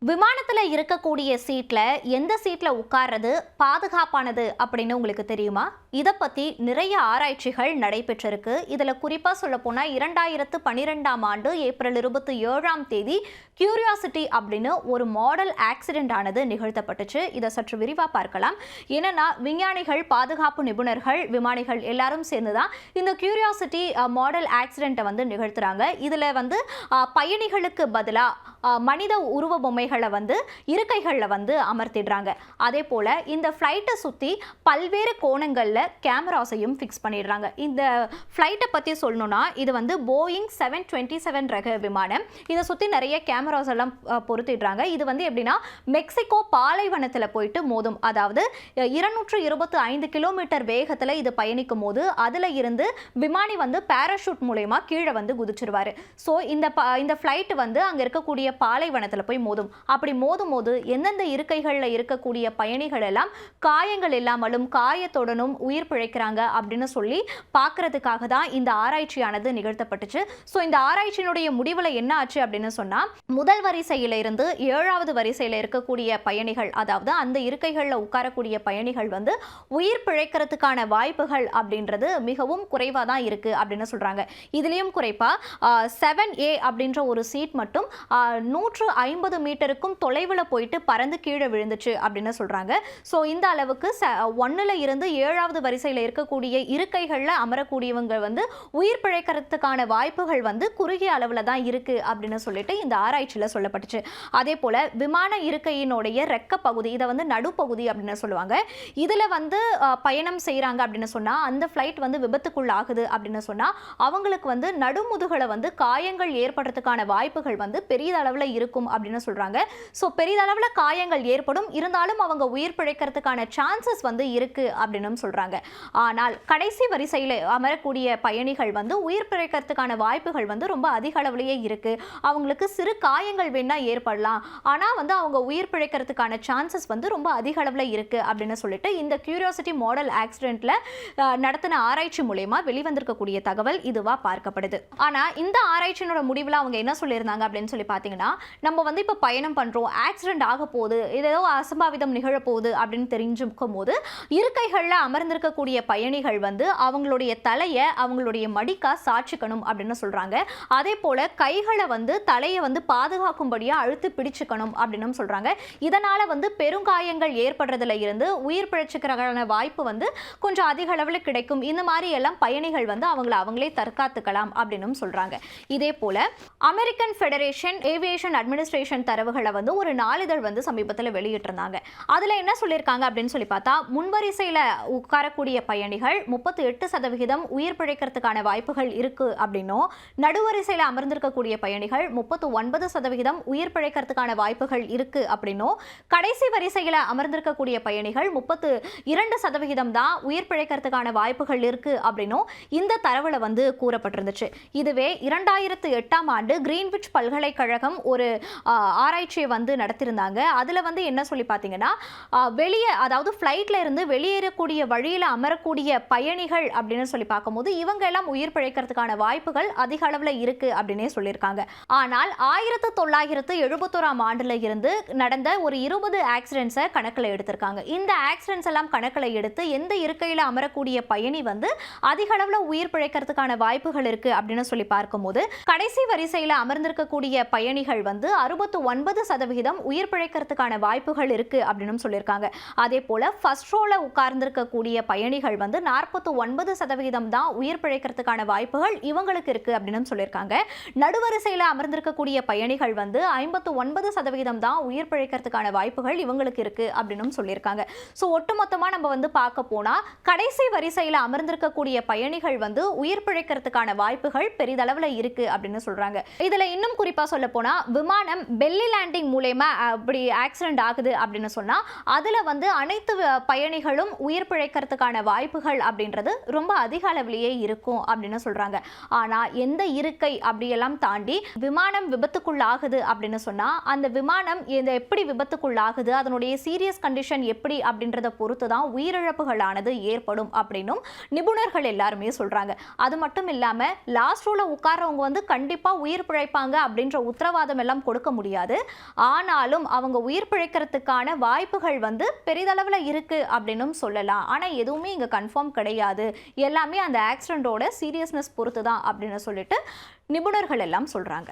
விமானத்துல இருக்கக்கூடிய சீட்ல எந்த சீட்ல உட்கார்றது பாதுகாப்பானது அப்படின்னு உங்களுக்கு தெரியுமா? இதை பத்தி நிறைய ஆராய்ச்சிகள் நடைபெற்றிருக்கு. இதுல குறிப்பா சொல்ல போனா 2012ஆம் ஆண்டு ஏப்ரல் 27ஆம் தேதி கியூரியாசிட்டி அப்படின்னு ஒரு மாடல் ஆக்சிடென்ட் ஆனது நிகழ்த்தப்பட்டுச்சு. இதை சற்று விரிவா பார்க்கலாம். என்னன்னா விஞ்ஞானிகள், பாதுகாப்பு நிபுணர்கள், விமானிகள் எல்லாரும் சேர்ந்துதான் இந்த கியூரியாசிட்டி மாடல் ஆக்சிடென்ட்டை வந்து நிகழ்த்துறாங்க. இதுல வந்து பயணிகளுக்கு பதிலா மனித உருவ பொம்மைகளை வந்து இருக்கைகளில் வந்து அமர்த்திடுறாங்க. அதே போல இந்த ஃப்ளைட்டை சுற்றி பல்வேறு கோணங்களில் கேமராஸையும் ஃபிக்ஸ் பண்ணிடுறாங்க. இந்த ஃப்ளைட்டை பற்றி சொல்லணும்னா இது வந்து போயிங் 727 ரக விமானம். இதை சுற்றி நிறைய கேமராஸ் எல்லாம் பொருத்திடுறாங்க. இது வந்து எப்படின்னா மெக்சிகோ பாலைவனத்தில் போயிட்டு மோதும். அதாவது 225 கிலோமீட்டர் வேகத்தில் இது பயணிக்கும் போது அதில் இருந்து விமானி வந்து பேராஷூட் மூலயமா கீழே வந்து குதிச்சிருவாரு. ஸோ இந்த ஃப்ளைட் வந்து அங்கே இருக்கக்கூடிய பாலைவனத்தில் போய் மோதும். அப்படி மோதும் போது எந்தெந்த இருக்கைகளில் இருக்கக்கூடிய பயணிகள் எல்லாம் காயங்கள் இல்லாமலும் காயத்துடனும் உயிர் பிழைக்கிறாங்க அப்படின்னு சொல்லி பார்க்கறதுக்காக தான் இந்த ஆராய்ச்சியானது நிகழ்த்தப்பட்டுச்சு. ஸோ இந்த ஆராய்ச்சியினுடைய முடிவில் என்ன ஆச்சு அப்படின்னு சொன்னா, முதல் வரிசையில இருந்து 7வது வரிசையில் இருக்கக்கூடிய பயணிகள், அதாவது அந்த இருக்கைகளில் உட்காரக்கூடிய பயணிகள் வந்து உயிர் பிழைக்கிறதுக்கான வாய்ப்புகள் அப்படின்றது மிகவும் குறைவாக தான் இருக்கு அப்படின்னு சொல்றாங்க. இதுலயும் குறைப்பா 7A அப்படின்ற ஒரு சீட் மட்டும் 150 மீட்டருக்கும் தொலைவில் போயிட்டு பறந்து கீழே விழுந்துச்சு அப்படின்னு சொல்றாங்க. ஸோ இந்த அளவுக்கு 1ல இருந்து 7வது வரிசையில் இருக்கக்கூடிய இருக்கைகளில் அமரக்கூடியவங்க வந்து உயிர் பிழைக்கிறதுக்கான வாய்ப்புகள் வந்து குறுகிய அளவில் தான் இருக்கு அப்படின்னு சொல்லிட்டு இந்த ஆராய்ச்சியில் சொல்லப்பட்டுச்சு. அதே போல விமான இருக்கையினுடைய ரெக்க பகுதி, இதை வந்து நடுப்பகுதி அப்படின்னு சொல்லுவாங்க. இதுல வந்து பயணம் செய்யறாங்க அப்படின்னு சொன்னா அந்த ஃபிளைட் வந்து விபத்துக்குள்ளாகுது அப்படின்னு சொன்னா அவங்களுக்கு வந்து நடுமுதுகலை வந்து காயங்கள் ஏற்படுறதுக்கான வாய்ப்புகள் வந்து பெரியதளவில் இருக்கும் அப்படின்னு சொல்றாங்க. ஸோ பெரிதளவில் காயங்கள் ஏற்படும், இருந்தாலும் அவங்க உயிர் பிழைக்கிறதுக்கான சான்சஸ் வந்து இருக்கு அப்படின்னு சொல்றாங்க. ஆனால் கடைசி வரிசையில் அமரக்கூடிய பயணிகள் வந்து உயிர் பிழைக்கிறதுக்கான வாய்ப்புகள் வந்து ரொம்ப அதிக அளவிலேயே இருக்கு. அவங்களுக்கு சிறு காயங்கள் வேணா ஏற்படலாம், ஆனால் வந்து அவங்க உயிர் பிழைக்கிறதுக்கான சான்சஸ் வந்து ரொம்ப அதிக அளவில் இருக்கு அப்படின்னு சொல்லிட்டு இந்த கியூரியாசிட்டி மாடல் ஆக்சிடென்ட்ல நடத்தின ஆராய்ச்சி மூலமா வெளிவந்திருக்கக்கூடிய தகவல் இதுவா பார்க்கப்படுது. ஆனா இந்த ஆராய்ச்சியோட முடிவில் அவங்க என்ன சொல்லியிருந்தாங்க அப்படின்னு சொல்லி பார்த்தீங்கன்னா, நம்ம வந்து இப்போ பயணம் பண்ணுறோம், ஆக்சிடென்ட் ஆக போகுது, ஏதோ அசம்பாவிதம் நிகழப்போகுது அப்படின்னு தெரிஞ்சுக்கும் போது இருக்கைகளில் அமர்ந்திருக்கக்கூடிய பயணிகள் வந்து அவங்களுடைய தலையை அவங்களுடைய மடிக்கா சாட்சிக்கணும் அப்படின்னு சொல்கிறாங்க. அதே போல் கைகளை வந்து தலையை வந்து பாதுகாக்கும்படியாக அழுத்தி பிடிச்சுக்கணும் அப்படின்னு சொல்கிறாங்க. இதனால் வந்து பெருங்காயங்கள் ஏற்படுறதுல இருந்து உயிர் பிழைச்சிக்கிறதுக்கான வாய்ப்பு வந்து கொஞ்சம் அதிக அளவில் கிடைக்கும். இந்த மாதிரி எல்லாம் பயணிகள் வந்து அவங்களே தற்காத்துக்கலாம் அப்படின்னு சொல்கிறாங்க. இதே போல் அமெரிக்கன் ஃபெடரேஷன் ஏவியேஷன் அட்மினிஸ்ட்ரேஷன் தரவுகளை வந்து ஒரு நாளிதழ் வந்து சமீபத்தில் வெளியிட்டிருந்தாங்க. அதில் என்ன சொல்லியிருக்காங்க அப்படின்னு சொல்லி பார்த்தா, முன்வரிசையில் உட்காரக்கூடிய பயணிகள் 38% உயிர் பிழைக்கிறதுக்கான வாய்ப்புகள் இருக்கு அப்படின்னும், நடுவரிசையில் அமர்ந்திருக்கக்கூடிய பயணிகள் 39% உயிர் பிழைக்கிறதுக்கான வாய்ப்புகள் இருக்கு அப்படின்னும், கடைசி வரிசையில் அமர்ந்திருக்கக்கூடிய பயணிகள் 32% தான் உயிர் பிழைக்கிறதுக்கான வாய்ப்புகள் இருக்கு அப்படின்னும் இந்த தரவுல வந்து கூறப்பட்டிருந்துச்சு. இதுவே 2008ஆம் ஆண்டு கிரீன்விச் பல்கலைக்கழகம் ஒரு ஆராய்ச்சியை வந்து நடத்திருந்தாங்க. அதில் வந்து என்ன சொல்லி பார்த்தீங்கன்னா, வெளியே அதாவது ஃப்ளைட்டில் இருந்து வெளியேறக்கூடிய வழியில் அமரக்கூடிய பயணிகள் அப்படின்னு சொல்லி பார்க்கும்போது இவங்க எல்லாம் உயிர் பிழைக்கிறதுக்கான வாய்ப்புகள் அதிக அளவில் இருக்கு அப்படின்னே சொல்லியிருக்காங்க. ஆனால் 1971ஆம் ஆண்டுல இருந்து நடந்த ஒரு 20 ஆக்சிடென்ட்ஸை கணக்கில் எடுத்திருக்காங்க. இந்த ஆக்சிடென்ட்ஸ் எல்லாம் கணக்கில் எடுத்து எந்த இருக்கையில் அமரக்கூடிய பயணி வந்து அதிக அளவில் உயிர் பிழைக்கிறதுக்கான வாய்ப்புகள் இருக்கு அப்படின்னு சொல்லி பார்க்கும்போது கடைசி வரிசையில் அமர்ந்திருக்கக்கூடிய பயணிகள் வந்து 69% உயிர் பிழைக்கிறதுக்கான வாய்ப்புகள் இருக்கு அப்படின்னு சொல்லியிருக்காங்க. அதே போல ஃபர்ஸ்ட் ரோல உட்கார்ந்திருக்கக்கூடிய பயணிகள் வந்து 49% தான் உயிர் பிழைக்கிறதுக்கான வாய்ப்புகள் இவங்களுக்கு இருக்கு அப்படின்னு சொல்லியிருக்காங்க. நடுவரிசையில் அமர்ந்திருக்கக்கூடிய பயணிகள் வந்து 59% தான் உயிர் பிழைக்கிறதுக்கான வாய்ப்புகள் இவங்களுக்கு இருக்கு அப்படின்னு சொல்லியிருக்காங்க. ஸோ ஒட்டுமொத்தமாக நம்ம வந்து பார்க்க போனா கடைசி வரிசையில் அமர்ந்திருக்கக்கூடிய பயணிகள் வந்து உயிர் பிழைக்கிறதுக்கான வாய்ப்புகள் பெரிதளவில் இருக்கு அப்படின்னு சொல்றாங்க. இதுல இன்னும் குறிப்பா சொல்ல போனா விமானம் பெல்லி லேண்டிங் மூலமா அப்படி ஆக்சிடென்ட் ஆகுது அப்படின்னு சொன்னா அதுல வந்து அனைத்து பயணிகளும் உயிர் பிழைக்கிறதுக்கான வாய்ப்புகள் அப்படின்றது ரொம்ப அதிக அளவிலேயே இருக்கும் அப்படின்னு சொல்றாங்க. ஆனா எந்த இருக்கை அப்படியெல்லாம் தாண்டி விமானம் விபத்துக்குள்ளாகுது அப்படின்னு சொன்னா அந்த விமானம் எப்படி விபத்துக்குள்ளாகுது, அதனுடைய சீரியஸ் கண்டிஷன் எப்படி அப்படின்றத பொறுத்து தான் உயிரிழப்புகளானது ஏற்படும் அப்படின்னும் நிபுணர்கள் எல்லாருமே சொல்றாங்க. அது மட்டும் இல்லாம லாஸ்ட் ரோல உட்கார்றவங்க வந்து கண்டிப்பா உயிர் பிழைப்பாங்க அப்படின்ற உத்தரவாதம் உத்தரவாதம் எல்லாம் கொடுக்க முடியாது. ஆனாலும் அவங்க உயிர் பிழைக்கிறதுக்கான வாய்ப்புகள் வந்து பெரிதளவில் இருக்கு அப்படின்னும் சொல்லலாம். ஆனால் எதுவுமே இங்கே கன்ஃபார்ம் கிடையாது, எல்லாமே அந்த ஆக்சிடென்ட்டோட சீரியஸ்னஸ் பொறுத்து தான் அப்படின்னு சொல்லிட்டு நிபுணர்கள் எல்லாம் சொல்றாங்க.